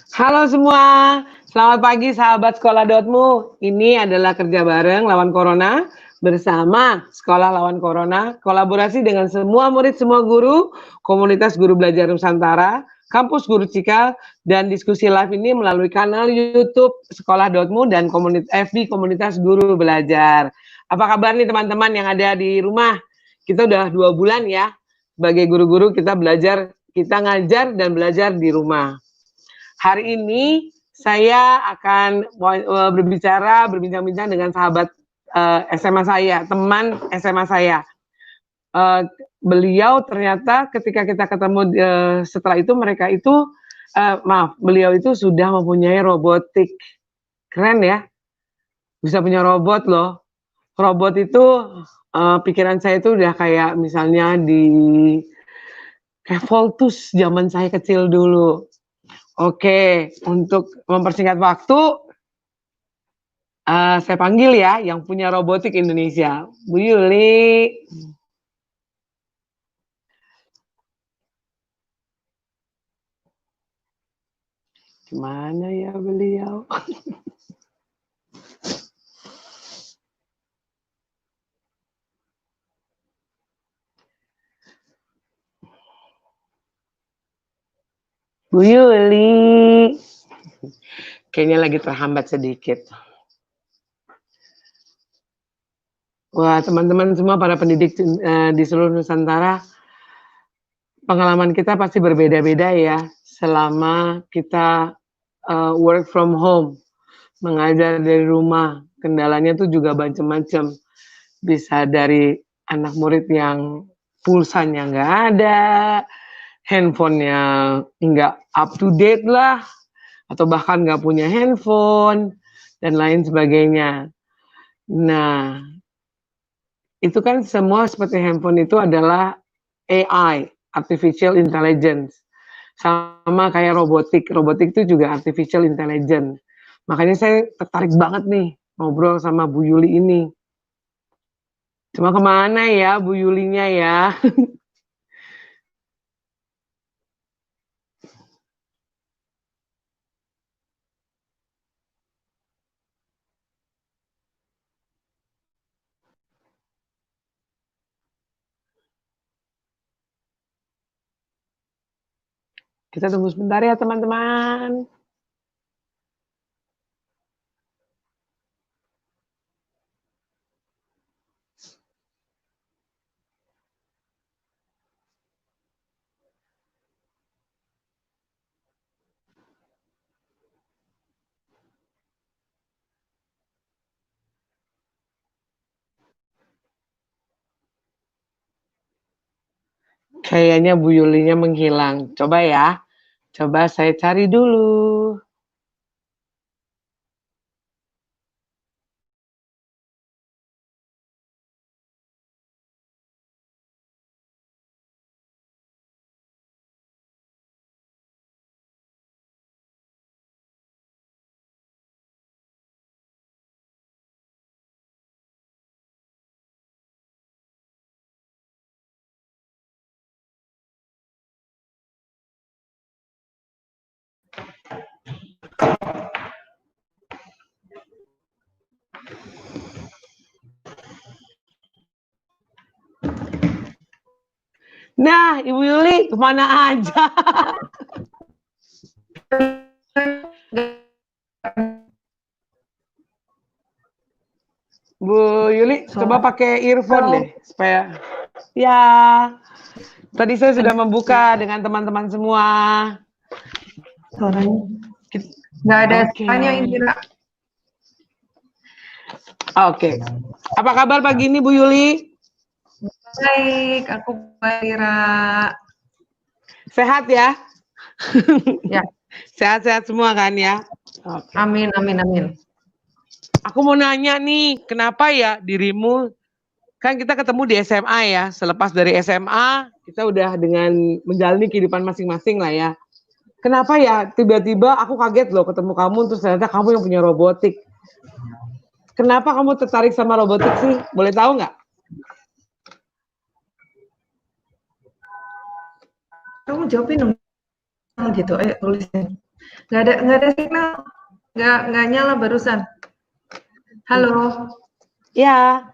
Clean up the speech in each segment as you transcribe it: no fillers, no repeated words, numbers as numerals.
Halo semua, selamat pagi sahabat sekolah.mu. Ini adalah kerja bareng lawan Corona bersama Sekolah Lawan Corona, kolaborasi dengan semua murid, semua guru, komunitas guru belajar Nusantara, kampus Guru Cikal, dan diskusi live ini melalui kanal YouTube sekolah.mu dan FB komunitas guru belajar. Apa kabar nih teman-teman yang ada di rumah? Kita udah 2 bulan ya, sebagai guru-guru kita belajar, kita ngajar dan belajar di rumah. Hari ini saya akan berbincang-bincang dengan sahabat SMA saya, teman SMA saya. Beliau ternyata ketika kita ketemu setelah itu beliau itu sudah mempunyai robotik. Keren ya, bisa punya robot loh. Robot itu pikiran saya itu udah kayak misalnya kayak Voltus zaman saya kecil dulu. Oke, untuk mempersingkat waktu, saya panggil ya yang punya robotik Indonesia, Bu Yuli. Gimana ya beliau? Bu Yuli. Kayaknya lagi terhambat sedikit. Wah, teman-teman semua para pendidik di seluruh Nusantara, pengalaman kita pasti berbeda-beda ya selama kita work from home, mengajar dari rumah. Kendalanya tuh juga macam-macam. Bisa dari anak murid yang pulsanya nggak ada, handphonenya nggak up to date lah, atau bahkan nggak punya handphone, dan lain sebagainya. Nah, itu kan semua seperti handphone itu adalah AI, Artificial Intelligence. Sama kayak robotik, robotik itu juga Artificial Intelligence. Makanya saya tertarik banget nih ngobrol sama Bu Yuli ini. Cuma kemana ya Bu Yulinya ya? Kita tunggu sebentar ya teman-teman. Kayaknya Bu Yulinya menghilang. Coba ya. Coba saya cari dulu. Nah, Ibu Yuli kemana aja? Bu Yuli, coba pakai earphone deh supaya ya. Tadi saya sudah membuka dengan teman-teman semua. Suaranya nggak ada suaranya Indira. Oke. Apa kabar pagi ini Bu Yuli? Baik, aku Indira. Sehat ya? Ya. Sehat-sehat semua kan ya? Okay. Amin, amin, amin. Aku mau nanya nih, kenapa ya dirimu, kan kita ketemu di SMA ya, selepas dari SMA kita udah dengan menjalani kehidupan masing-masing lah ya. Kenapa ya tiba-tiba aku kaget loh ketemu kamu, terus ternyata kamu yang punya robotik. Kenapa kamu tertarik sama robotik sih? Boleh tahu nggak? Kamu jawabin dong gitu, ayo tulisin. Nggak ada signal. Nggak nyala barusan. Halo. Ya.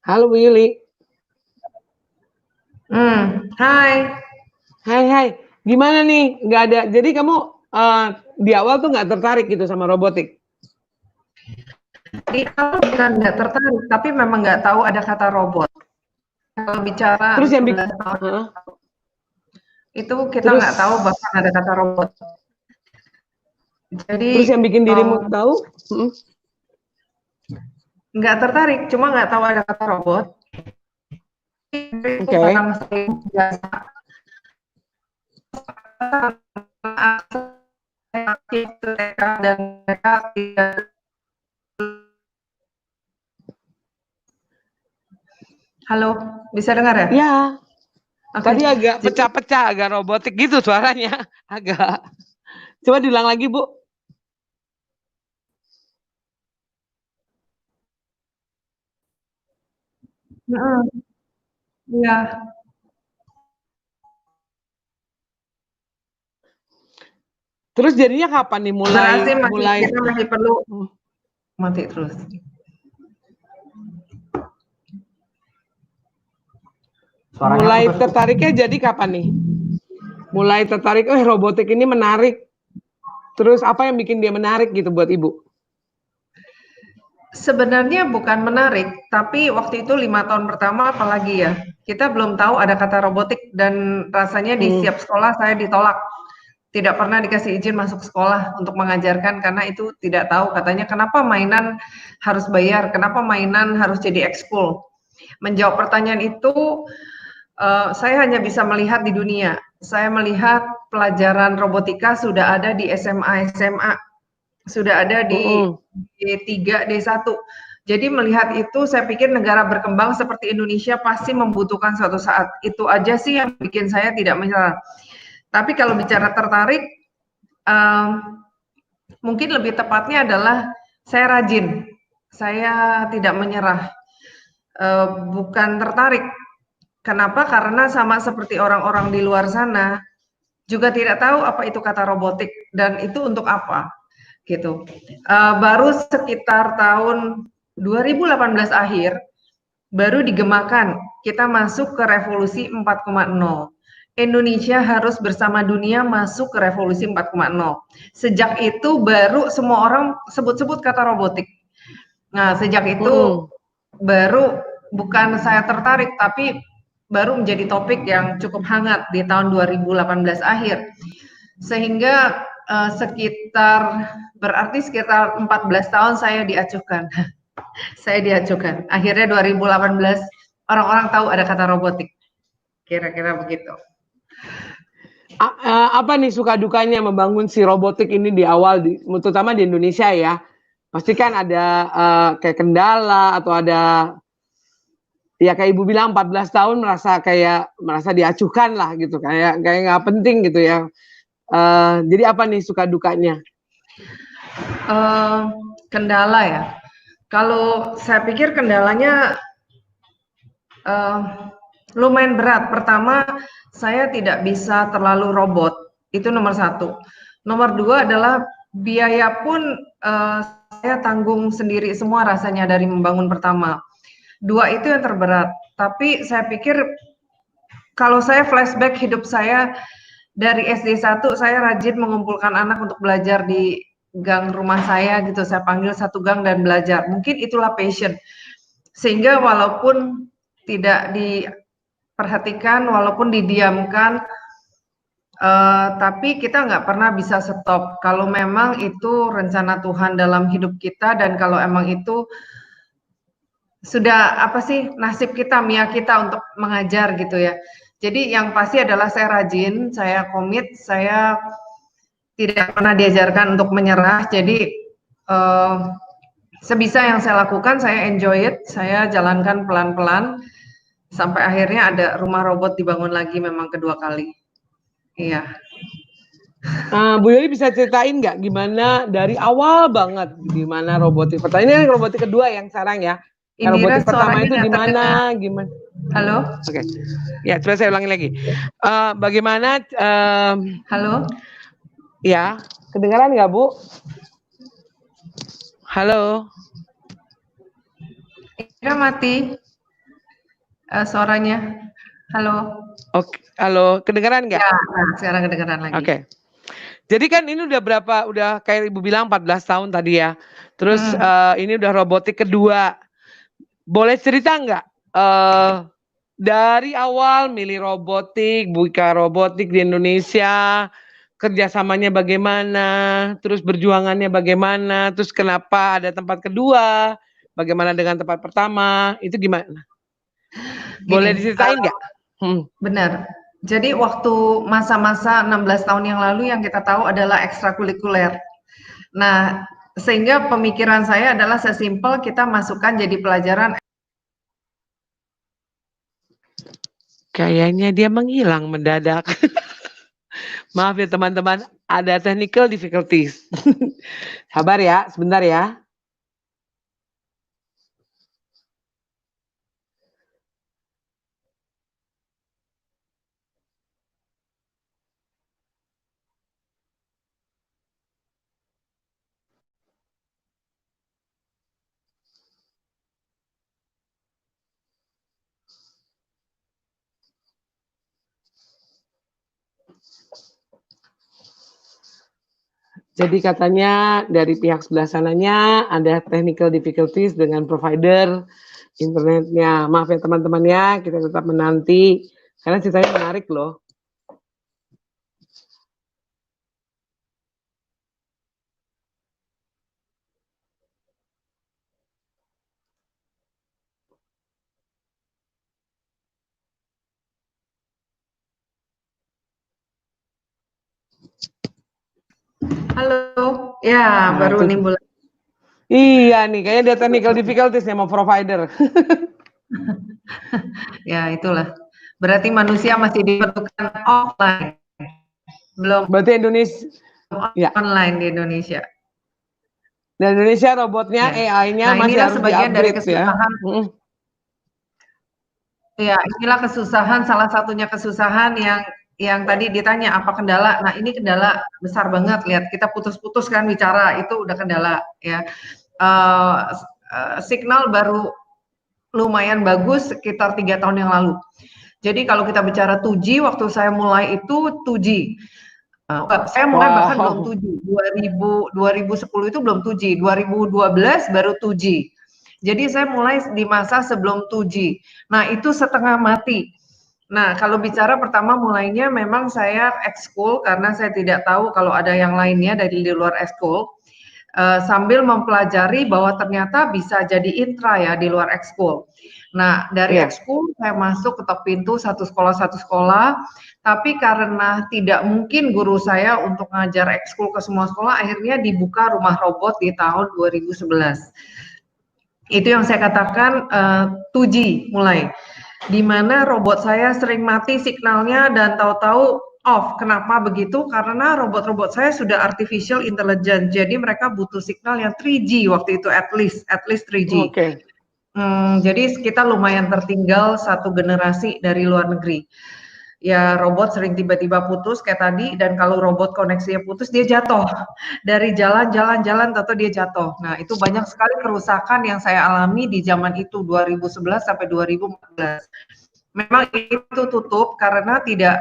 Halo Bu Yuli. Hai. Hai. Gimana nih? Nggak ada. Jadi kamu di awal tuh nggak tertarik gitu sama robotik? Di awal bukan nggak tertarik, tapi memang nggak tahu ada kata robot. Kalau bicara Terus yang 16 tahun itu kita terus nggak tahu bahkan ada kata robot. Jadi terus yang bikin dirimu tahu? nggak tertarik, cuma nggak tahu ada kata robot. Oke. Biasa. Dan mereka tidak. Halo, bisa dengar ya? Ya. Okay. Tadi agak pecah-pecah, agak robotik gitu suaranya. Agak. Coba diulang lagi, Bu. Iya. Terus jadinya kapan nih mulai kita masih perlu mati terus. Mulai tertariknya jadi kapan nih? Mulai tertarik, robotik ini menarik. Terus apa yang bikin dia menarik gitu buat Ibu? Sebenarnya bukan menarik, tapi waktu itu 5 tahun pertama apalagi ya, kita belum tahu ada kata robotik dan rasanya di setiap sekolah saya ditolak. Tidak pernah dikasih izin masuk sekolah untuk mengajarkan karena itu tidak tahu, katanya kenapa mainan harus bayar, kenapa mainan harus jadi ekskul. Menjawab pertanyaan itu saya hanya bisa melihat di dunia. Saya melihat pelajaran robotika sudah ada di SMA, sudah ada di D3, D1. Jadi melihat itu saya pikir negara berkembang seperti Indonesia pasti membutuhkan suatu saat. Itu aja sih yang bikin saya tidak menyerah. Tapi kalau bicara tertarik, mungkin lebih tepatnya adalah saya rajin, saya tidak menyerah, bukan tertarik. Kenapa? Karena sama seperti orang-orang di luar sana, juga tidak tahu apa itu kata robotik dan itu untuk apa, gitu. Baru sekitar tahun 2018 akhir, baru digemakan, kita masuk ke revolusi 4.0. Indonesia harus bersama dunia masuk ke revolusi 4.0. Sejak itu baru semua orang sebut-sebut kata robotik. Nah, sejak itu baru bukan saya tertarik, tapi baru menjadi topik yang cukup hangat di tahun 2018 akhir. Sehingga berarti sekitar 14 tahun saya diacuhkan. Saya diacuhkan. Akhirnya 2018 orang-orang tahu ada kata robotik. Kira-kira begitu. Apa nih suka dukanya membangun si robotik ini di awal, terutama di Indonesia ya? Pasti kan ada kayak kendala atau ada, ya kayak Ibu bilang 14 tahun merasa diacuhkan lah gitu, kayak nggak penting gitu ya. Jadi apa nih suka dukanya? Kendala ya. Kalau saya pikir kendalanya lumayan berat. Pertama, saya tidak bisa terlalu robot. Itu nomor satu. Nomor dua adalah biaya pun saya tanggung sendiri semua rasanya dari membangun pertama. Dua itu yang terberat. Tapi saya pikir kalau saya flashback hidup saya dari SD 1, saya rajin mengumpulkan anak untuk belajar di gang rumah saya gitu. Saya panggil satu gang dan belajar. Mungkin itulah passion. Sehingga walaupun tidak diperhatikan, walaupun didiamkan, tapi kita nggak pernah bisa stop. Kalau memang itu rencana Tuhan dalam hidup kita dan kalau emang itu sudah nasib kita, mia kita untuk mengajar gitu ya. Jadi yang pasti adalah saya rajin, saya komit, saya tidak pernah diajarkan untuk menyerah. Jadi sebisa yang saya lakukan, saya enjoy it, saya jalankan pelan-pelan sampai akhirnya ada rumah robot dibangun lagi memang kedua kali. Iya. Bu Yuli bisa ceritain nggak gimana dari awal banget gimana robotik pertama ini robotik kedua yang sekarang ya. Indira, Robotik pertama suaranya itu nggak terdengar. gimana? Halo? Oke. Ya, coba saya ulangi lagi. Bagaimana Halo? ya, kedengaran nggak, Bu? Halo? Indira mati suaranya. Halo? Oke, halo, kedengaran nggak? Ya, nah, sekarang kedengaran lagi. Oke. Jadi kan ini udah kayak Ibu bilang 14 tahun tadi ya. Terus ini udah robotik kedua. Boleh cerita nggak? Dari awal milih robotik, buka robotik di Indonesia, kerjasamanya bagaimana, terus berjuangannya bagaimana, terus kenapa ada tempat kedua, bagaimana dengan tempat pertama, itu gimana? Boleh diceritain nggak? Benar. Jadi waktu masa-masa 16 tahun yang lalu yang kita tahu adalah ekstrakurikuler. Nah, sehingga pemikiran saya adalah sesimpel kita masukkan jadi pelajaran. Kayaknya dia menghilang mendadak. Maaf ya teman-teman, ada technical difficulties. Sabar ya, sebentar ya. Jadi katanya dari pihak sebelah sananya ada technical difficulties dengan provider internetnya. Maaf ya teman-teman ya, kita tetap menanti karena ceritanya menarik loh. Halo, ya nah, baru nimbul. Iya nih, kayaknya ada technical difficulties sama provider. Ya itulah. Berarti manusia masih diperlukan offline. Belum. Berarti Indonesia online di Indonesia. Di Indonesia robotnya ya. AI-nya masih harus sebagian dari kesusahan. Ya, inilah kesusahan, salah satunya kesusahan yang tadi ditanya apa kendala. Nah, ini kendala besar banget. Lihat, kita putus-putus kan bicara, itu udah kendala ya. Signal baru lumayan bagus sekitar 3 tahun yang lalu. Jadi kalau kita bicara 2G, waktu saya mulai itu 2G. Saya mulai bahkan belum 2G. 2010 itu belum 2G. 2012 baru 2G. Jadi saya mulai di masa sebelum 2G. Nah, itu setengah mati. Nah, kalau bicara pertama mulainya memang saya ekskul karena saya tidak tahu kalau ada yang lainnya dari di luar ekskul. Sambil mempelajari bahwa ternyata bisa jadi intra ya di luar ekskul. Nah, dari ekskul saya masuk ketok pintu satu sekolah, tapi karena tidak mungkin guru saya untuk ngajar ekskul ke semua sekolah, akhirnya dibuka rumah robot di tahun 2011. Itu yang saya katakan 2G mulai, di mana robot saya sering mati signalnya dan tahu-tahu off. Kenapa begitu? Karena robot-robot saya sudah artificial intelligence, jadi mereka butuh signal yang 3G waktu itu at least 3G. Jadi kita lumayan tertinggal satu generasi dari luar negeri. Ya robot sering tiba-tiba putus kayak tadi, dan kalau robot koneksinya putus dia jatuh dari jalan atau dia jatuh. Nah itu banyak sekali kerusakan yang saya alami di zaman itu 2011 sampai 2014. Memang itu tutup karena tidak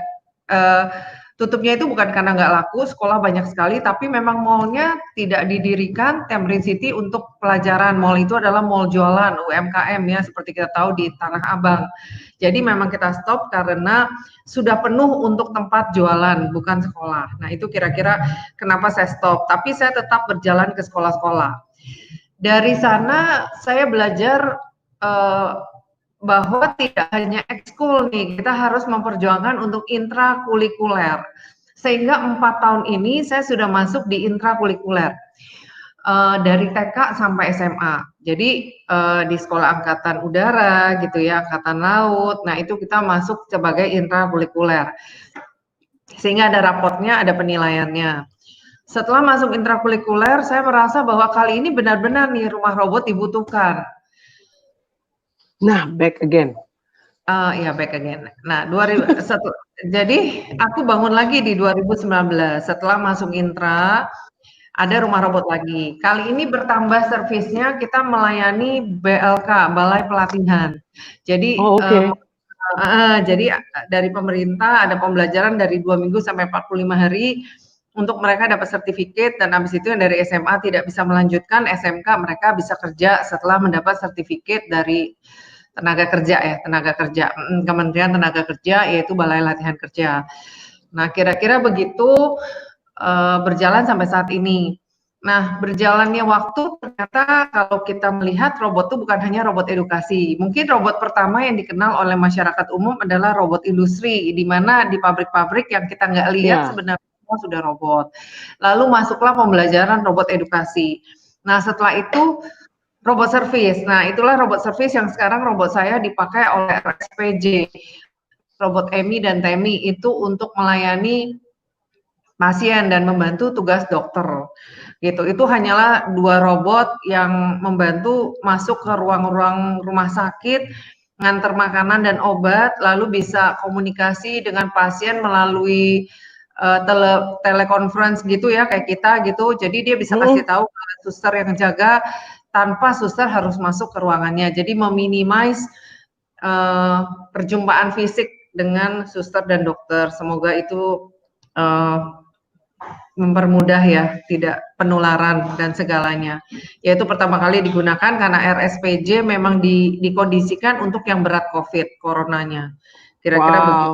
tutupnya itu bukan karena nggak laku, sekolah banyak sekali, tapi memang mallnya tidak didirikan Tamrin City untuk pelajaran. Mall itu adalah mall jualan UMKM ya, seperti kita tahu di Tanah Abang. Jadi memang kita stop karena sudah penuh untuk tempat jualan, bukan sekolah. Nah itu kira-kira kenapa saya stop. Tapi saya tetap berjalan ke sekolah-sekolah. Dari sana saya belajar bahwa tidak hanya ekskul nih, kita harus memperjuangkan untuk intrakurikuler. Sehingga 4 tahun ini saya sudah masuk di intrakurikuler. Dari TK sampai SMA. Jadi di sekolah angkatan udara gitu ya, angkatan laut. Nah, itu kita masuk sebagai intrakurikuler. sehingga ada rapotnya, ada penilaiannya. Setelah masuk intrakulikuler, saya merasa bahwa kali ini benar-benar nih rumah robot dibutuhkan. Nah, back again. Ya back again. Nah, jadi aku bangun lagi di 2019 setelah masuk intra, ada rumah robot lagi. Kali ini bertambah servisnya, kita melayani BLK, Balai Pelatihan. Jadi Oh, oke. dari pemerintah ada pembelajaran dari 2 minggu sampai 45 hari untuk mereka dapat sertifikat, dan habis itu yang dari SMA tidak bisa melanjutkan, SMK mereka bisa kerja setelah mendapat sertifikat dari tenaga kerja, Kementerian Tenaga Kerja, yaitu Balai Latihan Kerja. Nah, kira-kira begitu berjalan sampai saat ini. Nah, berjalannya waktu ternyata kalau kita melihat robot itu bukan hanya robot edukasi. Mungkin robot pertama yang dikenal oleh masyarakat umum adalah robot industri, di mana di pabrik-pabrik yang kita nggak lihat sebenarnya semua sudah robot. Lalu masuklah pembelajaran robot edukasi. Nah, setelah itu robot service. Nah, itulah robot service yang sekarang robot saya dipakai oleh RSPJ. Robot EMI dan TEMI itu untuk melayani pasien dan membantu tugas dokter. Gitu. Itu hanyalah 2 robot yang membantu masuk ke ruang-ruang rumah sakit, nganter makanan dan obat, lalu bisa komunikasi dengan pasien melalui telekonferensi gitu ya, kayak kita gitu. Jadi dia bisa kasih tahu ke suster yang jaga tanpa suster harus masuk ke ruangannya. Jadi meminimais perjumpaan fisik dengan suster dan dokter. Semoga itu mempermudah ya, tidak penularan dan segalanya. Yaitu pertama kali digunakan karena RSPJ memang dikondisikan untuk yang berat COVID, coronanya. Kira-kira begitu.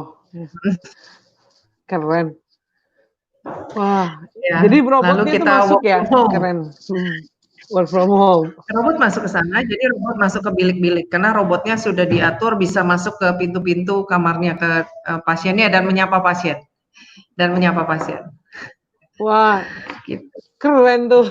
Keren. Wah, Ya, jadi lalu robotnya itu kita masuk work ya? from home. Keren. Work from home. Robot masuk ke sana, jadi robot masuk ke bilik-bilik karena robotnya sudah diatur bisa masuk ke pintu-pintu kamarnya ke pasiennya dan menyapa pasien. Wah, Gitu. keren tuh.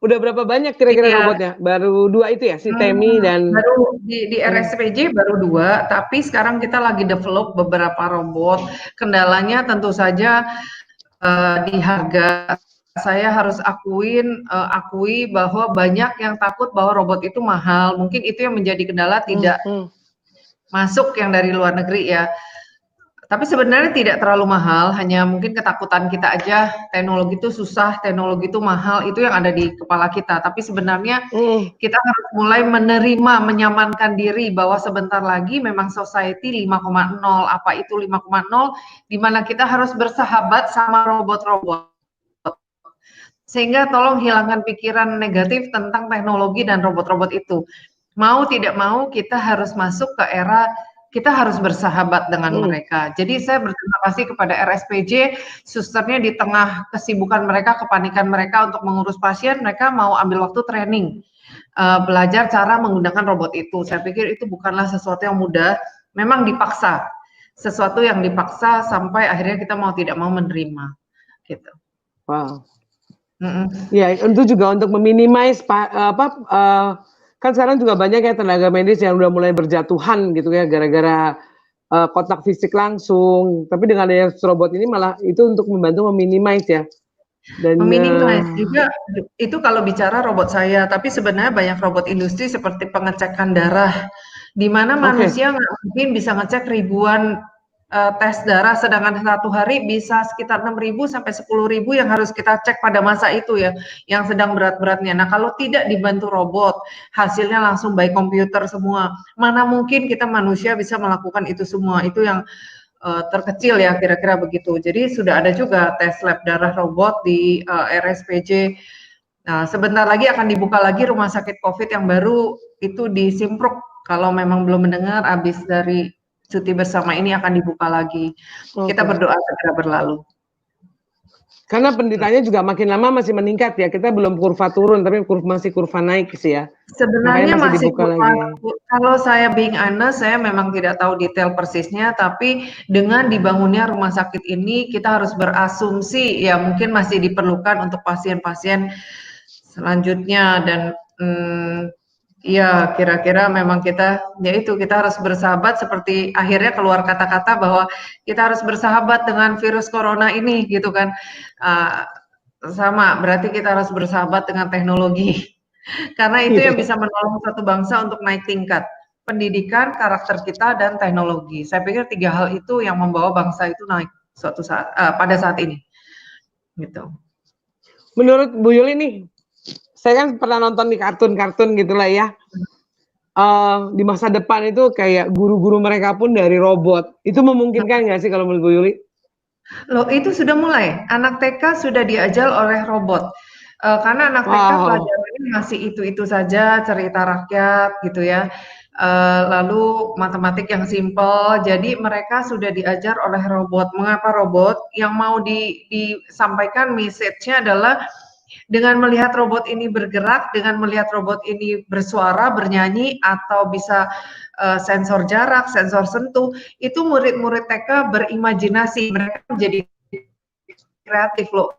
Udah berapa banyak kira-kira Iya. robotnya? Baru 2 itu ya, si TEMI dan Baru di RSPJ baru 2, tapi sekarang kita lagi develop beberapa robot. Kendalanya tentu saja di harga. Saya harus akui bahwa banyak yang takut bahwa robot itu mahal. Mungkin itu yang menjadi kendala tidak masuk yang dari luar negeri ya. Tapi sebenarnya tidak terlalu mahal, hanya mungkin ketakutan kita aja, teknologi itu susah, teknologi itu mahal, itu yang ada di kepala kita. Tapi sebenarnya kita harus mulai menerima, menyamankan diri bahwa sebentar lagi memang society 5.0, apa itu 5.0, di mana kita harus bersahabat sama robot-robot. Sehingga tolong hilangkan pikiran negatif tentang teknologi dan robot-robot itu. Mau tidak mau kita harus masuk ke era kita harus bersahabat dengan mereka. Jadi saya berterima kasih kepada RSPJ, susternya di tengah kesibukan mereka, kepanikan mereka untuk mengurus pasien, mereka mau ambil waktu training, belajar cara menggunakan robot itu. Saya pikir itu bukanlah sesuatu yang mudah, memang dipaksa. Sesuatu yang dipaksa sampai akhirnya kita mau tidak mau menerima. Gitu. Wow. Ya, itu juga untuk meminimais kan sekarang juga banyak ya tenaga medis yang udah mulai berjatuhan gitu ya gara-gara kontak fisik langsung. Tapi dengan adanya robot ini malah itu untuk membantu meminimais ya. Dan meminimais juga itu kalau bicara robot saya, tapi sebenarnya banyak robot industri seperti pengecekan darah, di mana manusia nggak mungkin bisa ngecek ribuan tes darah, sedangkan satu hari bisa sekitar 6.000 sampai 10.000 yang harus kita cek pada masa itu ya, yang sedang berat-beratnya. Nah, kalau tidak dibantu robot, hasilnya langsung by komputer semua. Mana mungkin kita manusia bisa melakukan itu semua? Itu yang terkecil ya, kira-kira begitu. Jadi sudah ada juga tes lab darah robot di RSPJ. Nah, sebentar lagi akan dibuka lagi rumah sakit COVID yang baru itu di Simpruk. Kalau memang belum mendengar, habis dari cuti bersama ini akan dibuka lagi. Kita berdoa segera berlalu. Karena penderitanya juga makin lama masih meningkat ya. Kita belum kurva turun, tapi masih kurva naik sih ya. Sebenarnya masih kurva. Kalau saya being honest, saya memang tidak tahu detail persisnya, tapi dengan dibangunnya rumah sakit ini, kita harus berasumsi ya mungkin masih diperlukan untuk pasien-pasien selanjutnya dan Iya, kira-kira memang ya itu, kita harus bersahabat seperti akhirnya keluar kata-kata bahwa kita harus bersahabat dengan virus corona ini gitu kan. Eee, Sama, berarti kita harus bersahabat dengan teknologi. Karena itu yang Iya. bisa menolong satu bangsa untuk naik tingkat. Pendidikan, karakter kita, dan teknologi. Saya pikir 3 hal itu yang membawa bangsa itu naik pada saat ini, gitu. Menurut Bu Yuli nih, saya kan pernah nonton di kartun-kartun gitulah ya, di masa depan itu kayak guru-guru mereka pun dari robot. Itu memungkinkan nggak sih kalau menurut Bu Yuli? Loh, itu sudah mulai, anak TK sudah diajar oleh robot. Karena anak TK Wow. pelajarannya masih itu-itu saja, cerita rakyat gitu ya, lalu matematik yang simpel, jadi mereka sudah diajar oleh robot. Mengapa robot? Yang mau disampaikan message-nya adalah dengan melihat robot ini bergerak, dengan melihat robot ini bersuara, bernyanyi, atau bisa sensor jarak, sensor sentuh, itu murid-murid TK berimajinasi, mereka menjadi kreatif loh.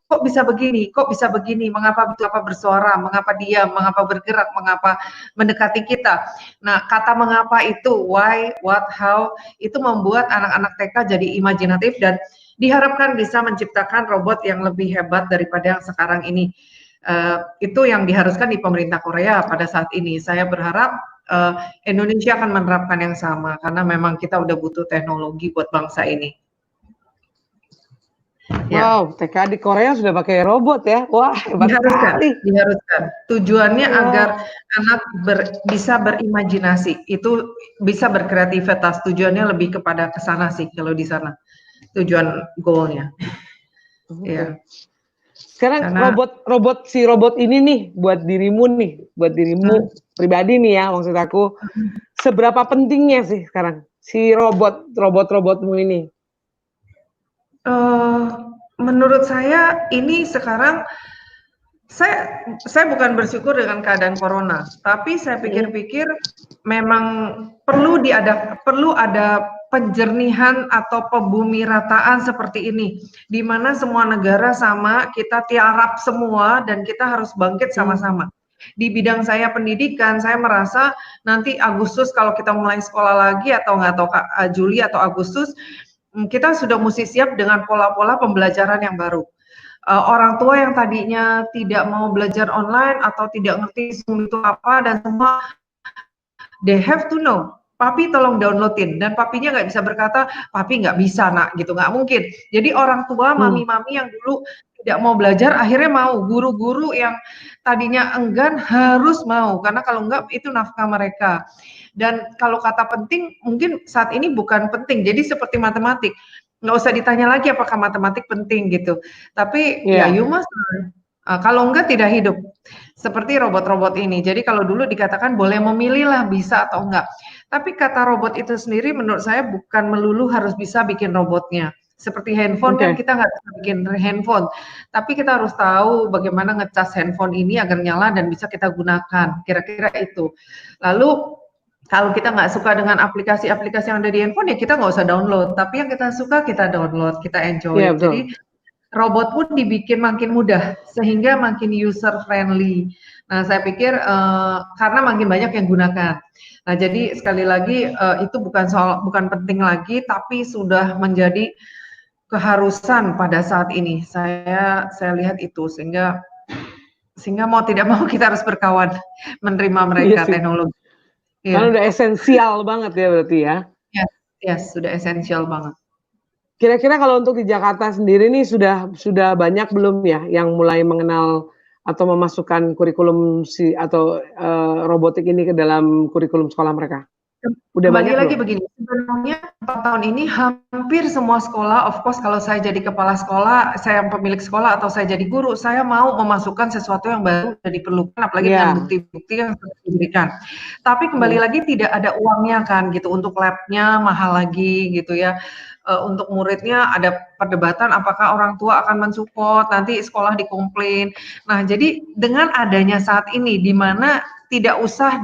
Kok bisa begini? Kok bisa begini? Mengapa bersuara? Mengapa diam? Mengapa bergerak? Mengapa mendekati kita? Nah, kata mengapa itu, why, what, how, itu membuat anak-anak TK jadi imajinatif dan diharapkan bisa menciptakan robot yang lebih hebat daripada yang sekarang ini. Itu yang diharuskan di pemerintah Korea pada saat ini. Saya berharap Indonesia akan menerapkan yang sama karena memang kita udah butuh teknologi buat bangsa ini. Ya. Wow, TK di Korea sudah pakai robot ya? Wah, hebat Diharuskan, sekali. diharuskan. Tujuannya agar Wah. anak bisa berimajinasi, itu bisa berkreativitas. Tujuannya lebih kepada ke sana sih kalau di sana. Tujuan goal-nya. Iya. Sekarang Karena robot ini nih buat dirimu pribadi nih ya, maksud aku, seberapa pentingnya sih sekarang si robotmu ini? Menurut saya ini sekarang saya bukan bersyukur dengan keadaan corona, tapi saya pikir-pikir memang perlu ada penjernihan atau pembumirataan seperti ini, di mana semua negara sama, kita tiarap semua dan kita harus bangkit sama-sama. Di bidang saya pendidikan, saya merasa nanti Agustus kalau kita mulai sekolah lagi atau nggak tahu Juli atau Agustus, kita sudah mesti siap dengan pola-pola pembelajaran yang baru. Orang tua yang tadinya tidak mau belajar online atau tidak ngerti Zoom itu apa dan semua, they have to know. Papi tolong downloadin, dan papinya nggak bisa berkata, papi nggak bisa nak, gitu, nggak mungkin. Jadi orang tua, mami-mami yang dulu tidak mau belajar, akhirnya mau. Guru-guru yang tadinya enggan harus mau, karena kalau enggak itu nafkah mereka. Dan kalau kata penting, mungkin saat ini bukan penting. Jadi seperti matematik, nggak usah ditanya lagi apakah matematik penting gitu. Tapi ya you must learn. Kalau enggak tidak hidup. Seperti robot-robot ini. Jadi kalau dulu dikatakan boleh memilih lah bisa atau enggak. Tapi kata robot itu sendiri menurut saya bukan melulu harus bisa bikin robotnya. Seperti handphone kan kita nggak bisa bikin handphone. Tapi kita harus tahu bagaimana ngecas handphone ini agar nyala dan bisa kita gunakan. Kira-kira itu. Lalu kalau kita nggak suka dengan aplikasi-aplikasi yang ada di handphone ya kita nggak usah download. Tapi yang kita suka kita download, kita enjoy. Iya, Jadi betul. robot pun dibikin makin mudah sehingga makin user friendly. Nah, saya pikir karena makin banyak yang gunakan. Nah, jadi sekali lagi itu bukan penting lagi, tapi sudah menjadi keharusan pada saat ini. Saya lihat itu sehingga mau tidak mau kita harus berkawan menerima Iya mereka sih. teknologi. Karena Iya. udah esensial banget ya berarti ya. Yes, sudah esensial banget. Kira-kira kalau untuk di Jakarta sendiri nih sudah banyak belum ya yang mulai mengenal atau memasukkan kurikulum atau robotik ini ke dalam kurikulum sekolah mereka? Udah Kembali banyak lagi belum? begini, sebenarnya 4 tahun ini hampir semua sekolah, of course kalau saya jadi kepala sekolah, saya pemilik sekolah atau saya jadi guru, saya mau memasukkan sesuatu yang baru dan diperlukan, apalagi dengan Iya. bukti-bukti yang sudah diberikan. Tapi kembali lagi tidak ada uangnya kan gitu, untuk labnya mahal lagi gitu ya. Untuk muridnya ada perdebatan apakah orang tua akan mensupport, nanti sekolah dikomplain. Nah, jadi dengan adanya saat ini di mana tidak usah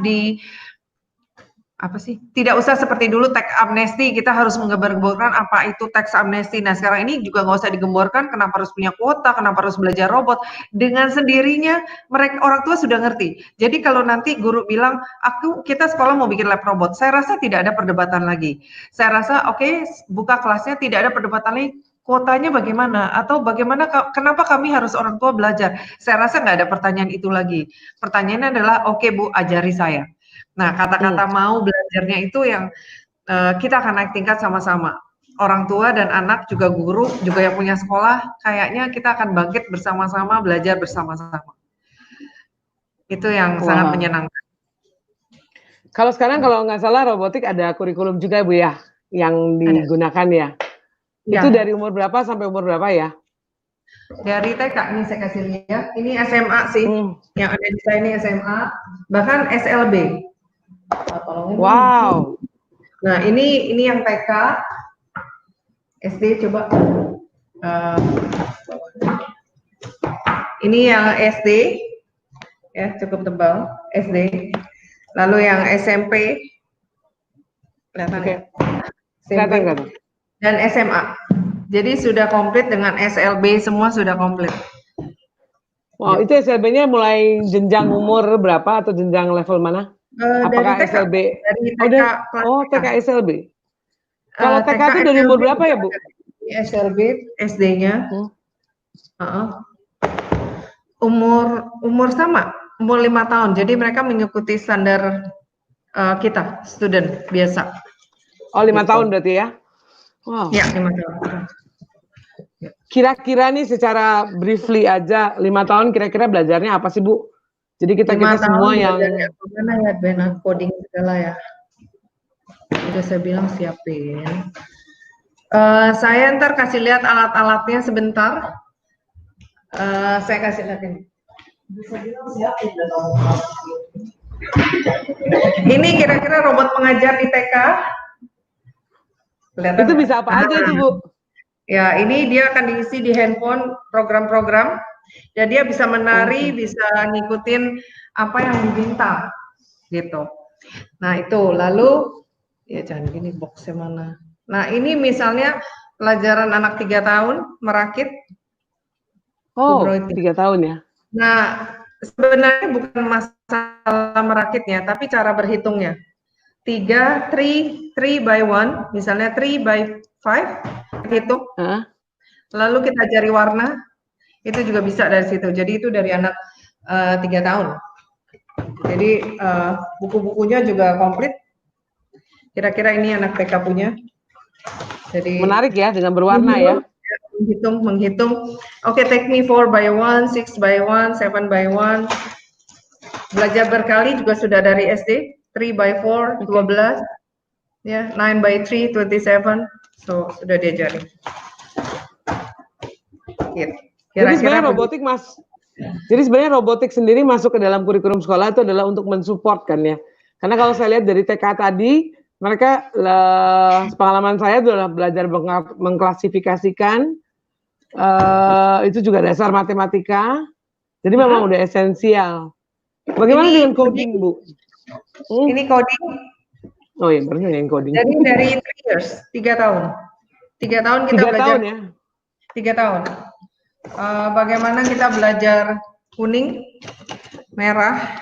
apa sih? Tidak usah seperti dulu teks amnesti, kita harus menggembar-gemborkan apa itu teks amnesti. Nah, sekarang ini juga nggak usah digemborkan, kenapa harus punya kuota, kenapa harus belajar robot. Dengan sendirinya mereka orang tua sudah ngerti. Jadi kalau nanti guru bilang, kita sekolah mau bikin lab robot, saya rasa tidak ada perdebatan lagi. Saya rasa oke, buka kelasnya tidak ada perdebatan lagi. Kuotanya bagaimana? Atau bagaimana, kenapa kami harus orang tua belajar? Saya rasa nggak ada pertanyaan itu lagi. Pertanyaannya adalah, oke Bu, ajari saya. Nah, kata-kata mau belajarnya itu yang kita akan naik tingkat sama-sama. Orang tua dan anak juga guru juga yang punya sekolah, kayaknya kita akan bangkit bersama-sama, belajar bersama-sama. Itu yang sangat menyenangkan. Kalau sekarang kalau nggak salah robotik ada kurikulum juga Bu ya, yang digunakan ya. Itu dari umur berapa sampai umur berapa ya? Dari TK, ini saya kasih lihat. Ini SMA sih, yang ada di saya ini SMA, bahkan SLB. Wow. Nah, ini yang TK, SD coba. Ini yang SD, ya cukup tebal, SD. Lalu yang SMP, kelihatan ya? SMP, dan SMA. Jadi sudah komplit dengan SLB, semua sudah komplit. Wow, itu SLB-nya mulai jenjang umur berapa atau jenjang level mana? Apakah dari TK, SLB? dari TK, TK SLB. Kalau TK itu dari umur berapa ya, Bu? SLB, SD-nya. Umur sama, umur 5 tahun. Jadi mereka mengikuti standar kita, student biasa. Oh, 5 tahun berarti ya? Wow. Ya, 5 tahun. Kira-kira nih secara briefly aja, 5 tahun kira-kira belajarnya apa sih, Bu? Jadi kita semua yang mana ya, benar coding segala ya. Udah saya bilang siapin. Saya ntar kasih lihat alat-alatnya sebentar. Saya kasih lihat ini. Bisa bilang siapin. Ini kira-kira robot pengajar di TK. Kelihatan itu bisa apa aja itu, Bu? Ya, ini dia akan diisi di handphone program-program. Dan dia bisa menari, bisa ngikutin apa yang diminta, gitu. Nah itu, lalu ya jangan gini, boxnya mana. Nah ini misalnya pelajaran anak 3 tahun merakit. Oh, 3 tahun ya. Nah sebenarnya bukan masalah merakitnya, tapi cara berhitungnya. 3 by 1, misalnya 3 by 5, hitung. Lalu kita cari warna, itu juga bisa dari situ. Jadi itu dari anak 3 tahun. Jadi buku-bukunya juga komplit. Kira-kira ini anak TK punya. Jadi menarik ya, dengan berwarna ya. Menghitung. Oke, take me 4 by 1, 6 by 1, 7 by 1. Belajar berkali juga sudah dari SD. 3 by 4, 12. Ya, 9 by 3, 27. So, sudah diajari. Gitu. Jadi sebenarnya robotik sendiri masuk ke dalam kurikulum sekolah itu adalah untuk mensupport kan ya. Karena kalau saya lihat dari TK tadi, mereka pengalaman saya adalah belajar mengklasifikasikan, itu juga dasar matematika. Jadi memang udah esensial. Bagaimana dengan coding, Bu? Ini coding. Oh iya, baru yang coding. Jadi dari 3 years, 3 tahun. 3 tahun kita belajar. 3 tahun ya? 3 tahun. Bagaimana kita belajar kuning, merah,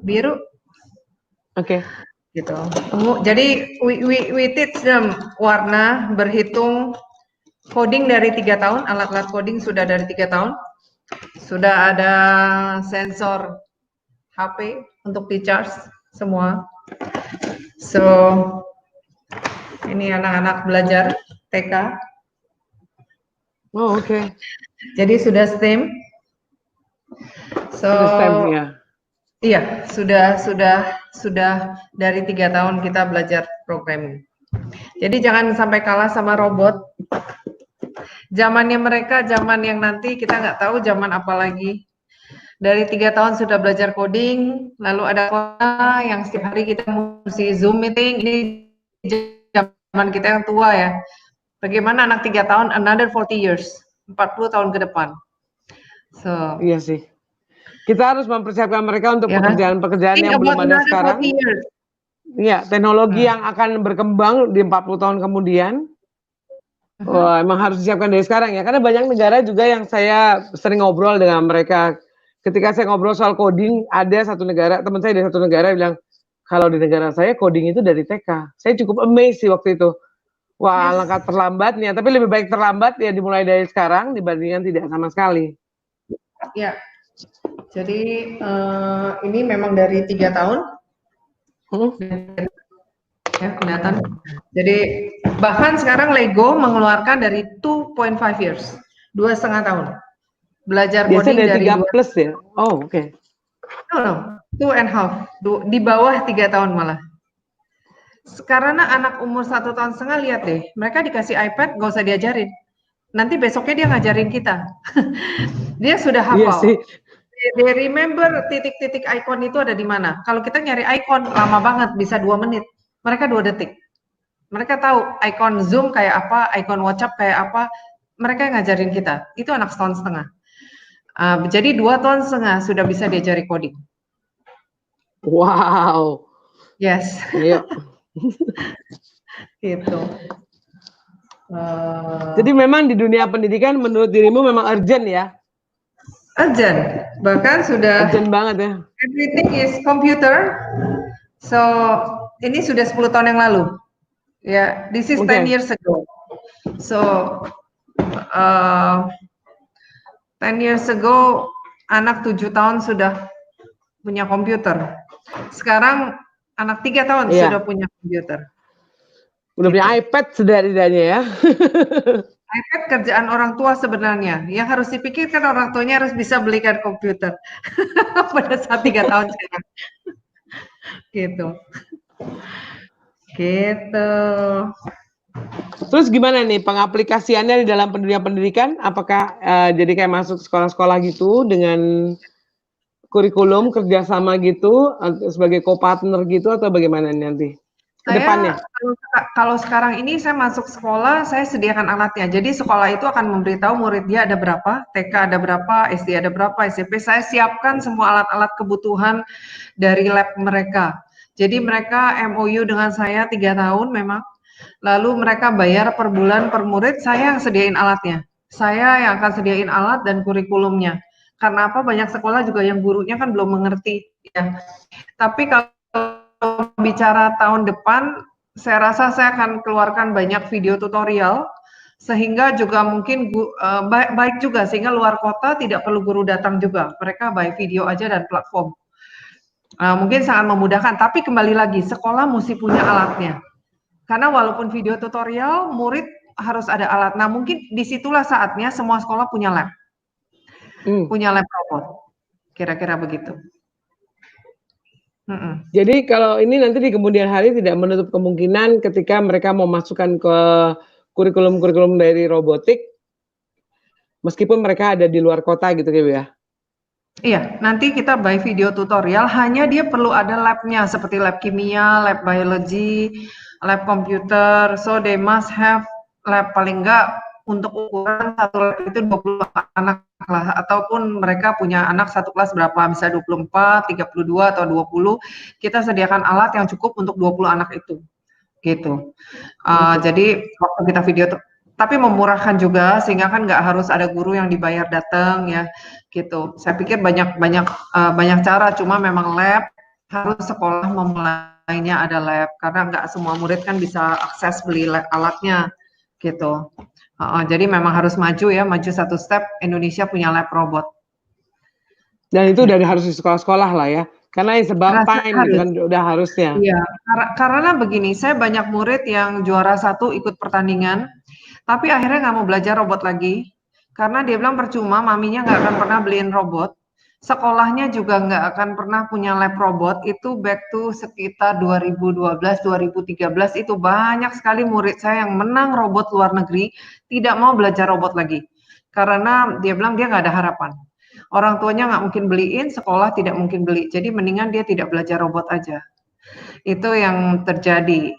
biru. Oke. Gitu. Jadi we teach them warna, berhitung, coding dari 3 tahun, alat-alat coding sudah dari 3 tahun. Sudah ada sensor HP untuk di-charge semua. So, ini anak-anak belajar TK. Oh, oke. Jadi sudah STEM. So, STEM, ya. Iya, sudah dari 3 tahun kita belajar programming. Jadi jangan sampai kalah sama robot. Zamannya mereka, zaman yang nanti kita nggak tahu zaman apa lagi. Dari 3 tahun sudah belajar coding, lalu ada corona yang setiap hari kita mesti Zoom meeting. Ini zaman kita yang tua ya. Bagaimana anak 3 tahun, another 40 years, 40 tahun ke depan. So, iya sih. Kita harus mempersiapkan mereka untuk Ya kan? pekerjaan-pekerjaan yang belum ada sekarang. Iya, teknologi yang akan berkembang di 40 tahun kemudian. Wah, emang harus disiapkan dari sekarang ya, karena banyak negara juga yang saya sering ngobrol dengan mereka. Ketika saya ngobrol soal coding, ada satu negara, teman saya dari satu negara bilang, kalau di negara saya coding itu dari TK. Saya cukup amazed sih waktu itu. Wah, alangkah terlambatnya, tapi lebih baik terlambat ya dimulai dari sekarang dibandingkan tidak sama sekali. Ya, jadi ini memang dari 3 tahun. Ya, kelihatan. Jadi bahkan sekarang Lego mengeluarkan dari 2.5 years, 2,5 tahun. Belajar coding dari 3 plus ya? Oh, oke. No, 2.5, di bawah 3 tahun malah. Karena anak umur 1,5 tahun lihat deh, mereka dikasih iPad nggak usah diajarin. Nanti besoknya dia ngajarin kita. Dia sudah hafal. Iya sih. They remember titik-titik icon itu ada di mana. Kalau kita nyari icon lama banget, bisa 2 menit. Mereka 2 detik. Mereka tahu icon Zoom kayak apa, icon WhatsApp kayak apa. Mereka ngajarin kita. Itu anak 1,5 tahun. Jadi 2,5 tahun sudah bisa diajari coding. Wow. Yes. Ayo. Gitu. Jadi memang di dunia pendidikan menurut dirimu memang urgent ya? Urgent, bahkan sudah urgent banget ya. Everything is computer. So ini sudah 10 tahun yang lalu. Ya, this is 10 years ago. So 10 years ago anak 7 tahun sudah punya komputer. Sekarang anak 3 tahun sudah punya komputer. Udah punya iPad setidaknya ya. iPad kerjaan orang tua sebenarnya. Yang harus dipikirkan orang tuanya harus bisa belikan komputer pada saat 3 tahun sekarang. Gitu. Gitu. Terus gimana nih pengaplikasiannya di dalam dunia pendidikan? Apakah jadi kayak masuk sekolah-sekolah gitu dengan kurikulum kerjasama gitu sebagai co-partner gitu atau bagaimana nanti? Kedepannya? Kalau sekarang ini saya masuk sekolah, saya sediakan alatnya. Jadi sekolah itu akan memberitahu murid dia ada berapa, TK ada berapa, SD ada berapa, SMP. Saya siapkan semua alat-alat kebutuhan dari lab mereka. Jadi mereka MOU dengan saya 3 tahun memang. Lalu mereka bayar per bulan per murid, saya yang sediain alatnya. Saya yang akan sediain alat dan kurikulumnya. Karena apa? Banyak sekolah juga yang gurunya kan belum mengerti ya. Tapi kalau bicara tahun depan, saya rasa saya akan keluarkan banyak video tutorial sehingga juga mungkin baik juga sehingga luar kota tidak perlu guru datang juga. Mereka by video aja dan platform. Mungkin sangat memudahkan, tapi kembali lagi sekolah mesti punya alatnya. Karena walaupun video tutorial, murid harus ada alat. Nah, mungkin disitulah saatnya semua sekolah punya lab. Punya lab robot. Kira-kira begitu. Jadi kalau ini nanti di kemudian hari tidak menutup kemungkinan ketika mereka mau masukkan ke kurikulum-kurikulum dari robotik, meskipun mereka ada di luar kota gitu ya? Iya, nanti kita by video tutorial, hanya dia perlu ada labnya seperti lab kimia, lab biology, lab komputer, so they must have lab paling enggak untuk ukuran satu lab itu 20 anak lah, ataupun mereka punya anak satu kelas berapa, bisa 24, 32 atau 20, kita sediakan alat yang cukup untuk 20 anak itu, gitu. Jadi waktu kita video, tapi memurahkan juga sehingga kan nggak harus ada guru yang dibayar datang ya, gitu. Saya pikir banyak cara, cuma memang lab harus sekolah memulainya ada lab karena nggak semua murid kan bisa akses beli alatnya, gitu. Jadi memang harus maju satu step. Indonesia punya lab robot. Dan itu udah harus di sekolah-sekolah lah ya, karena it's about time gitu kan, udah harusnya. Iya, karena begini, saya banyak murid yang juara 1 ikut pertandingan, tapi akhirnya nggak mau belajar robot lagi, karena dia bilang percuma, maminya nggak akan pernah beliin robot, sekolahnya juga nggak akan pernah punya lab robot. Itu back to sekitar 2012, 2013 itu banyak sekali murid saya yang menang robot luar negeri, tidak mau belajar robot lagi. Karena dia bilang dia nggak ada harapan. Orang tuanya nggak mungkin beliin, sekolah tidak mungkin beli. Jadi mendingan dia tidak belajar robot aja. Itu yang terjadi.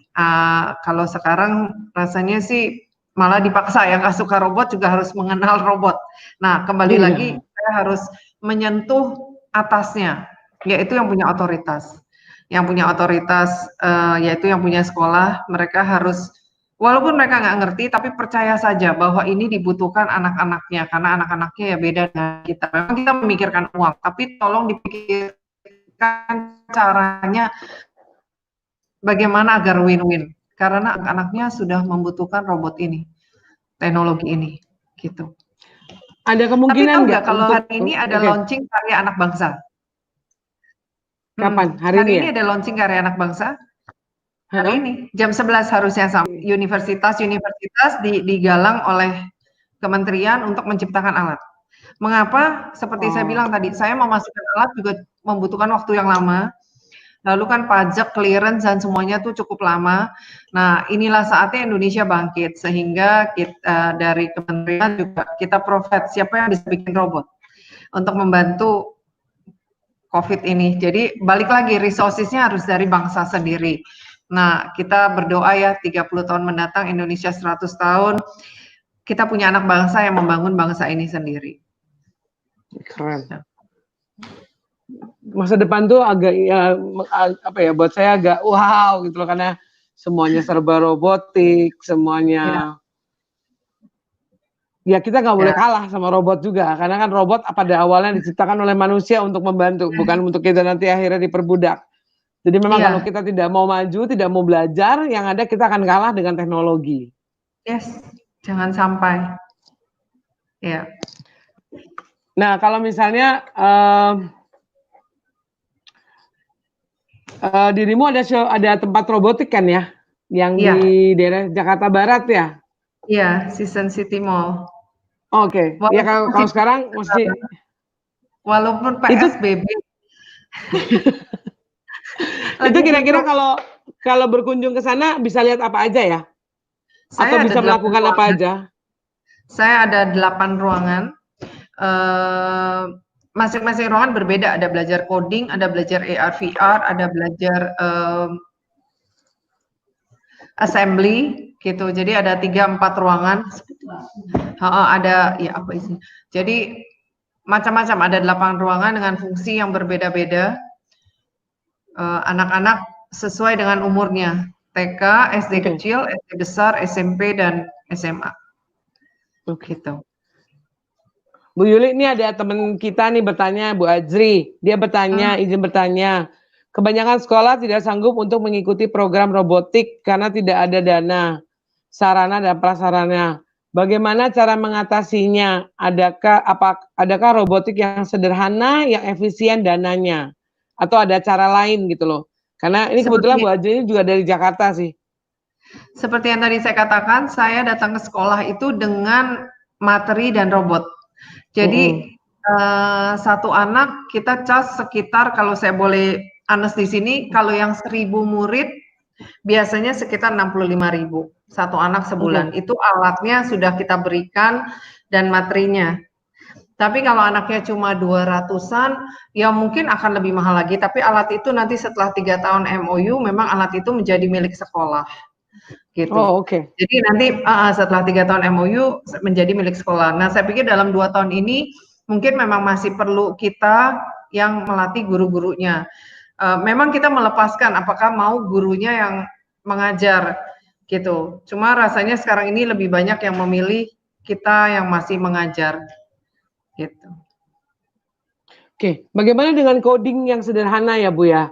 Kalau sekarang rasanya sih malah dipaksa, yang nggak suka robot juga harus mengenal robot. Nah, kembali lagi saya harus menyentuh atasnya, yaitu yang punya otoritas. Yang punya otoritas, yaitu yang punya sekolah, mereka harus, walaupun mereka nggak ngerti, tapi percaya saja bahwa ini dibutuhkan anak-anaknya, karena anak-anaknya ya beda dengan kita. Memang kita memikirkan uang, tapi tolong dipikirkan caranya bagaimana agar win-win. Karena anak-anaknya sudah membutuhkan robot ini, teknologi ini, gitu. Ada Tapi kemungkinan tahu nggak nggak kalau untuk hari ini ada launching karya anak bangsa? Kapan? Hari Hari ini ini ya? ada launching karya anak bangsa. Hari Hah? ini jam 11 harusnya sama universitas digalang oleh kementerian untuk menciptakan alat. Mengapa? Seperti saya bilang tadi, saya memasukkan alat juga membutuhkan waktu yang lama. Lalu kan pajak, clearance dan semuanya tuh cukup lama. Nah, inilah saatnya Indonesia bangkit sehingga kita dari kementerian juga kita provide siapa yang bisa bikin robot untuk membantu COVID ini. Jadi balik lagi resources-nya harus dari bangsa sendiri. Nah, kita berdoa ya 30 tahun mendatang Indonesia 100 tahun kita punya anak bangsa yang membangun bangsa ini sendiri. Keren. Masa depan tuh agak ya, apa ya, buat saya agak wow gitu loh, karena semuanya serba robotik, semuanya ya kita nggak boleh kalah sama robot juga, karena kan robot pada awalnya diciptakan oleh manusia untuk membantu, bukan untuk kita nanti akhirnya diperbudak. Jadi memang kalau kita tidak mau maju, tidak mau belajar, yang ada kita akan kalah dengan teknologi. Yes, jangan sampai. Ya. Nah, kalau misalnya dirimu ada tempat robotik kan ya, yang di daerah Jakarta Barat ya? Iya, Season City Mall. Oke, ya kalau sekarang mesti. Walaupun PSBB. Itu kira-kira kalau berkunjung ke sana bisa lihat apa aja ya? Atau bisa melakukan apa aja? Saya ada 8 ruangan. Masing-masing ruangan berbeda, ada belajar coding, ada belajar AR VR, ada belajar assembly gitu. Jadi ada 3-4 ruangan. Ada ya apa isinya. Jadi macam-macam, ada 8 ruangan dengan fungsi yang berbeda-beda. Anak-anak sesuai dengan umurnya. TK, SD kecil, SD besar, SMP dan SMA. Gitu. Bu Yuli, ini ada teman kita nih bertanya, Bu Ajri. Dia bertanya, izin bertanya. Kebanyakan sekolah tidak sanggup untuk mengikuti program robotik karena tidak ada dana, sarana dan prasarana. Bagaimana cara mengatasinya? Adakah robotik yang sederhana, yang efisien dananya? Atau ada cara lain gitu loh? Karena ini kebetulan Bu Ajri ini juga dari Jakarta sih. Seperti yang tadi saya katakan, saya datang ke sekolah itu dengan materi dan robot. Jadi satu anak kita cas sekitar, kalau saya boleh anes di sini, kalau yang 1000 murid biasanya sekitar 65.000 satu anak sebulan. Itu alatnya sudah kita berikan dan materinya. Tapi kalau anaknya cuma 200-an, ya mungkin akan lebih mahal lagi. Tapi alat itu nanti setelah 3 tahun MOU, memang alat itu menjadi milik sekolah. Gitu. Jadi nanti setelah 3 tahun MOU menjadi milik sekolah. Nah, saya pikir dalam 2 tahun ini mungkin memang masih perlu kita yang melatih guru-gurunya. Memang kita melepaskan apakah mau gurunya yang mengajar gitu. Cuma rasanya sekarang ini lebih banyak yang memilih kita yang masih mengajar gitu. Oke, bagaimana dengan coding yang sederhana ya Bu ya?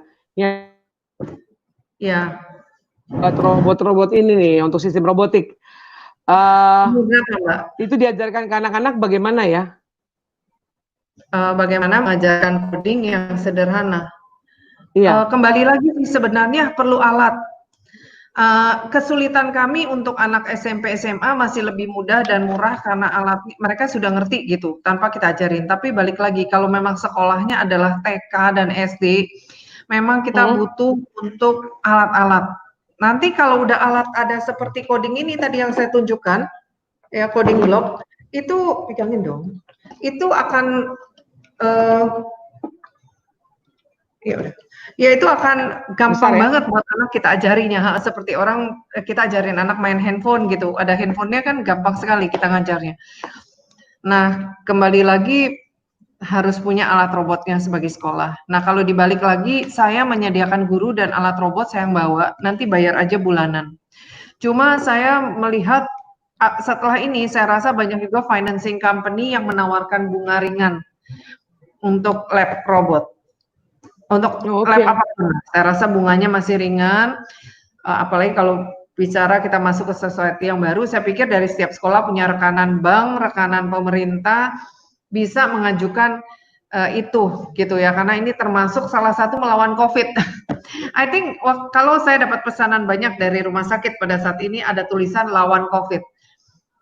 Ya. Buat robot-robot ini nih untuk sistem robotik. Itu diajarkan ke anak-anak bagaimana ya? Bagaimana mengajarkan coding yang sederhana. Iya. Kembali lagi sebenarnya perlu alat. Kesulitan kami untuk anak SMP SMA masih lebih mudah dan murah karena alat mereka sudah ngerti gitu tanpa kita ajarin. Tapi balik lagi kalau memang sekolahnya adalah TK dan SD, memang kita butuh untuk alat-alat. Nanti kalau udah alat ada seperti coding ini tadi yang saya tunjukkan, ya coding block, itu pegangin dong. Itu akan ya itu akan gampang banget buat anak kita ajarinya. Seperti orang kita ajarin anak main handphone gitu. Ada handphonenya kan gampang sekali kita ngajarnya. Nah, kembali lagi harus punya alat robotnya sebagai sekolah. Nah, kalau dibalik lagi, saya menyediakan guru dan alat robot saya yang bawa, nanti bayar aja bulanan. Cuma saya melihat setelah ini saya rasa banyak juga financing company yang menawarkan bunga ringan untuk lab robot. Untuk lab apapun, saya rasa bunganya masih ringan, apalagi kalau bicara kita masuk ke sesuatu yang baru, saya pikir dari setiap sekolah punya rekanan bank, rekanan pemerintah, bisa mengajukan itu gitu ya, karena ini termasuk salah satu melawan COVID. I think kalau saya dapat pesanan banyak dari rumah sakit pada saat ini ada tulisan lawan COVID.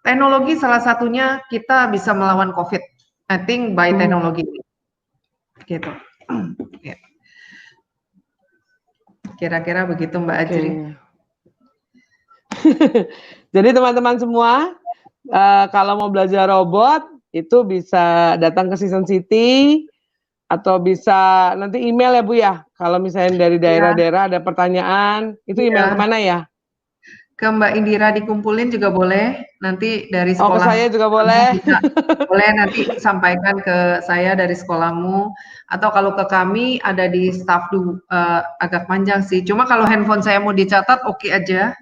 Teknologi salah satunya kita bisa melawan COVID. I think by teknologi gitu. Kira-kira begitu Mbak Ajri. Jadi teman-teman semua, kalau mau belajar robot itu bisa datang ke Season City atau bisa nanti email ya Bu ya. Kalau misalnya dari daerah-daerah ada pertanyaan, itu email kemana ya? Ke Mbak Indira dikumpulin juga boleh. Nanti dari sekolah. Oh, ke saya juga boleh. Boleh nanti sampaikan ke saya dari sekolahmu. Atau kalau ke kami ada di staff agak panjang sih. Cuma kalau handphone saya mau dicatat oke aja.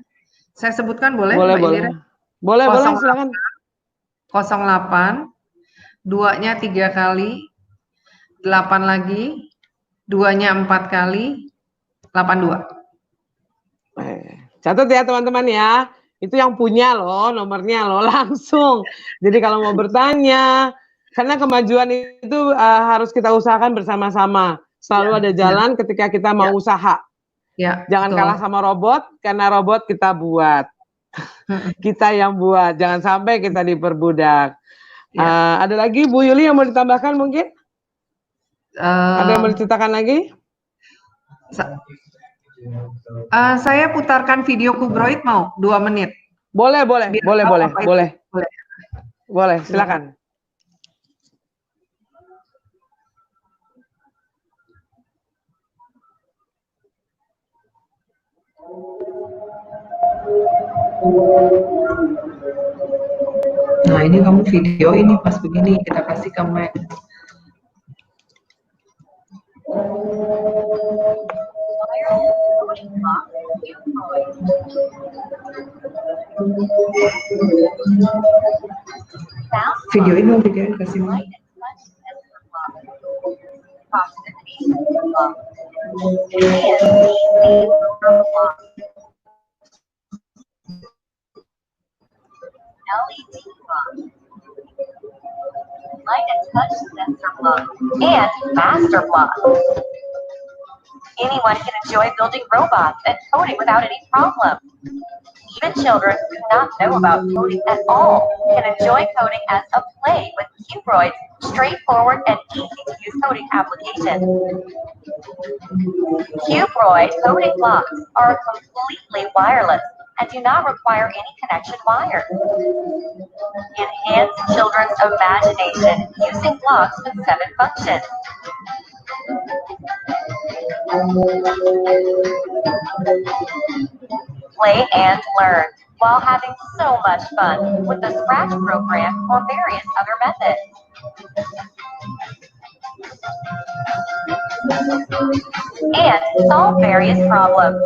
Saya sebutkan boleh Mbak Indira? Boleh, silakan. 08, 2-nya 3 kali, 8 lagi, 2-nya 4 kali, 82. Catat ya teman-teman ya. Itu yang punya loh, nomornya loh langsung. Jadi kalau mau bertanya, karena kemajuan itu harus kita usahakan bersama-sama. Selalu ada jalan ketika kita mau usaha. Jangan kalah sama robot, karena robot kita buat. Kita yang buat, jangan sampai kita diperbudak. Ada lagi Bu Yuli yang mau ditambahkan mungkin? Ada yang mau diceritakan lagi? Saya putarkan video Kubroid mau 2 menit. Boleh, silakan. Nah, ini kamu video ini pas begini kita kasih ke Mac. Video ini mau videoin kasih Mac. LED clock, light and touch sensor block, and master block. Anyone can enjoy building robots and coding without any problem. Even children who do not know about coding at all can enjoy coding as a play with Cubroid's straightforward and easy-to-use coding application. Cubroid coding blocks are completely wireless and do not require any connection wire. Enhance children's imagination using blocks with 7 functions. Play and learn while having so much fun with the Scratch program or various other methods. And solve various problems.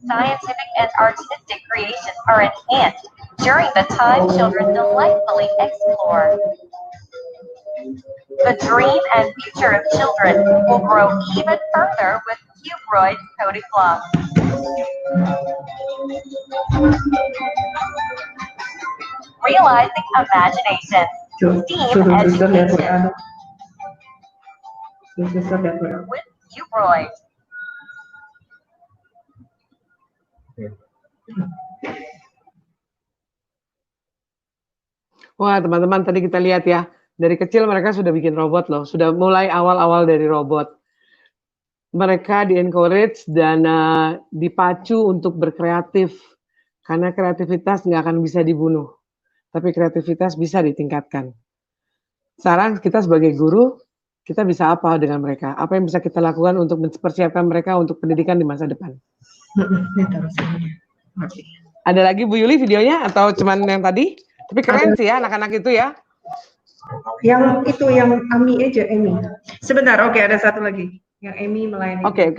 Scientific and artistic creations are enhanced during the time children delightfully explore. The dream and future of children will grow even further with Cubroid coding blocks. Realizing imagination. STEAM education. With Cubroid. Wah teman-teman, tadi kita lihat ya, dari kecil mereka sudah bikin robot loh, sudah mulai awal-awal dari robot. Mereka di-encourage dan dipacu untuk berkreatif, karena kreativitas nggak akan bisa dibunuh, tapi kreativitas bisa ditingkatkan. Sekarang kita sebagai guru, kita bisa apa dengan mereka? Apa yang bisa kita lakukan untuk mempersiapkan mereka untuk pendidikan di masa depan? Ada lagi Bu Yuli videonya atau cuman yang tadi? Tapi keren sih ya anak-anak itu ya. Yang itu yang Ami aja, Emi. Sebentar, oke, ada satu lagi. Yang Emi melayani. Oke.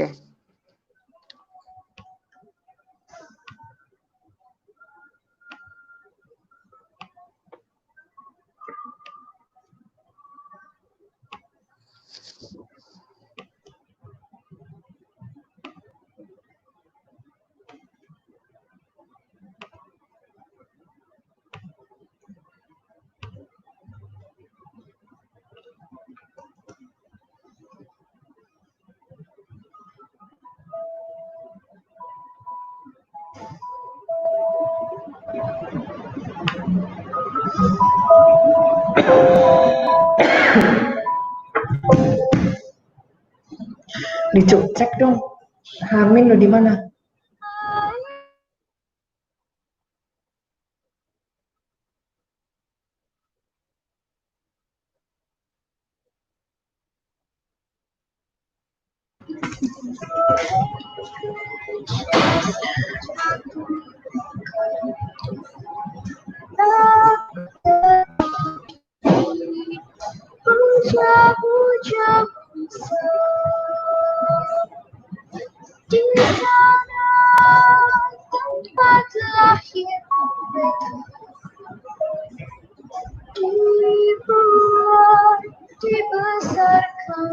Cek dong. Hamin lo di mana? Di sana tempat lahir dibuat dibesarkan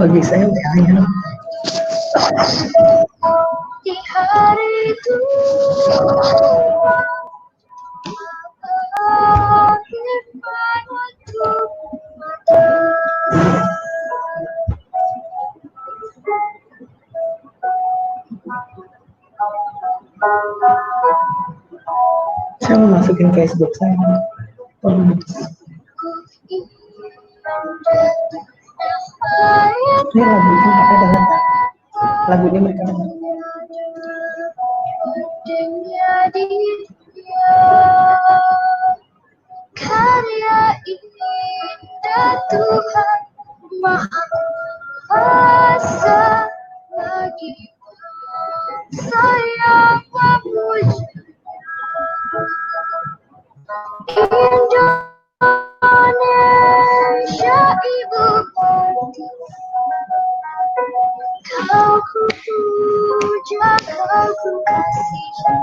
Bagi saya udah ayam. di hari itu lahirkan waktu mata. Saya mau masukin Facebook saya. Ini lagunya mereka banget. Lagunya mereka banget. Karya indah Tuhan Maha Kuasa lagi sayang memuji Indonesia ibu hati, kau ku puja, kau ku kasihi.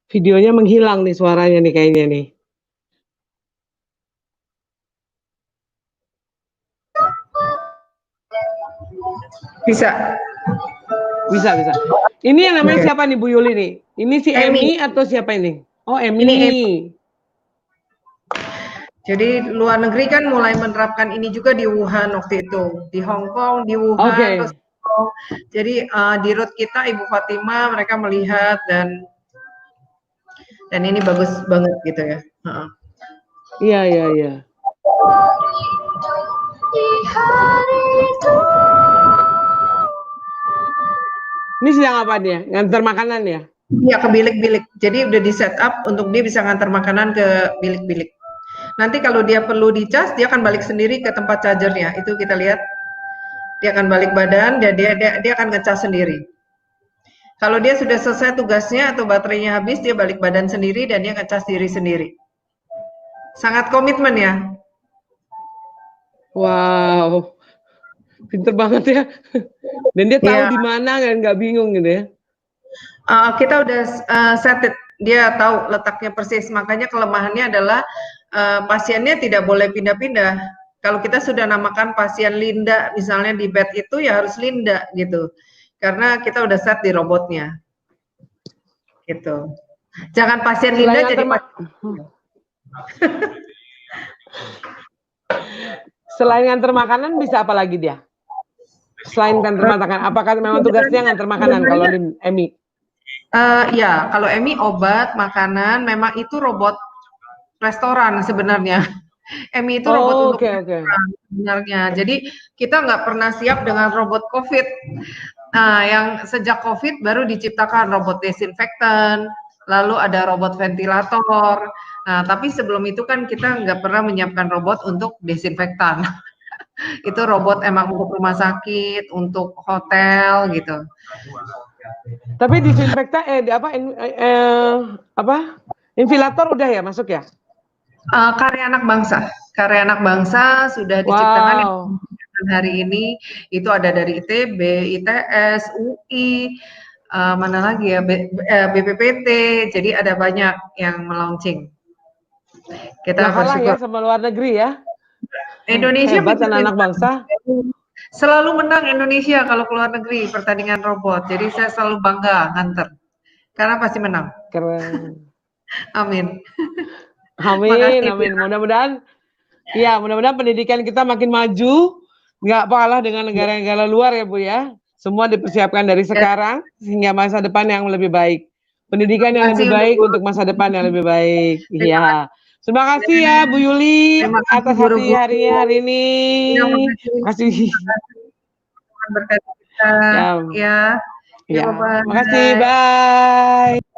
Videonya menghilang nih suaranya nih kayaknya nih. Bisa. Ini yang namanya siapa nih Bu Yuli nih? Ini si Emi atau siapa ini? Oh, Emi. Ini Emi. Jadi luar negeri kan mulai menerapkan ini juga di Wuhan waktu itu, di Hong Kong, di Wuhan, terus jadi di road kita Ibu Fatima mereka melihat dan ini bagus banget gitu ya. Iya. Ini sedang apa dia? Ngantar makanan ya? Iya, ke bilik-bilik. Jadi udah di set up untuk dia bisa ngantar makanan ke bilik-bilik. Nanti kalau dia perlu dicas, dia akan balik sendiri ke tempat chargernya. Itu kita lihat. Dia akan balik badan, dia akan ngecas sendiri. Kalau dia sudah selesai tugasnya atau baterainya habis, dia balik badan sendiri dan dia ngecas diri sendiri. Sangat komitmen ya. Wow. Pinter banget ya. Dan dia tahu di mana kan, nggak bingung gitu ya. Kita udah set it. Dia tahu letaknya persis. Makanya kelemahannya adalah pasiennya tidak boleh pindah-pindah. Kalau kita sudah namakan pasien Linda, misalnya di bed itu ya harus Linda gitu. Karena kita udah set di robotnya. Gitu. Jangan pasien Linda Selain jadi antar Selain nganter makanan bisa apa lagi dia? Selain nganter makanan, apakah memang tugasnya nganter makanan kalau Emi? Ya, kalau Emi obat, makanan, memang itu robot restoran sebenarnya. Emi itu robot Oh, untuk oke. restoran sebenarnya. Jadi kita nggak pernah siap dengan robot COVID. Nah, yang sejak COVID baru diciptakan robot desinfektan, lalu ada robot ventilator. Nah, tapi sebelum itu kan kita nggak pernah menyiapkan robot untuk desinfektan. Itu robot emang untuk rumah sakit, untuk hotel gitu. Tapi disinfektan ventilator udah ya masuk ya? Karya anak bangsa. Karya anak bangsa sudah diciptakan yang hari ini itu ada dari ITB, ITS, UI, mana lagi ya, BPPT. Jadi ada banyak yang melaunching. Kita kalah ya bersyukur. sama luar negeri ya. Indonesia hebat anak-anak bangsa. Selalu menang Indonesia kalau keluar negeri pertandingan robot. Jadi saya selalu bangga nganter. Karena pasti menang. Keren. Amin. Amin, amin. Mudah-mudahan pendidikan kita makin maju, nggak kalah dengan negara-negara luar ya Bu ya. Semua dipersiapkan dari sekarang sehingga masa depan yang lebih baik. Pendidikan yang lebih baik untuk masa depan yang lebih baik. Iya. Terima kasih ya Bu Yuli atas hari-harinya hari ini. Terima kasih. Berkat kita. Ya. Terima kasih. Bye.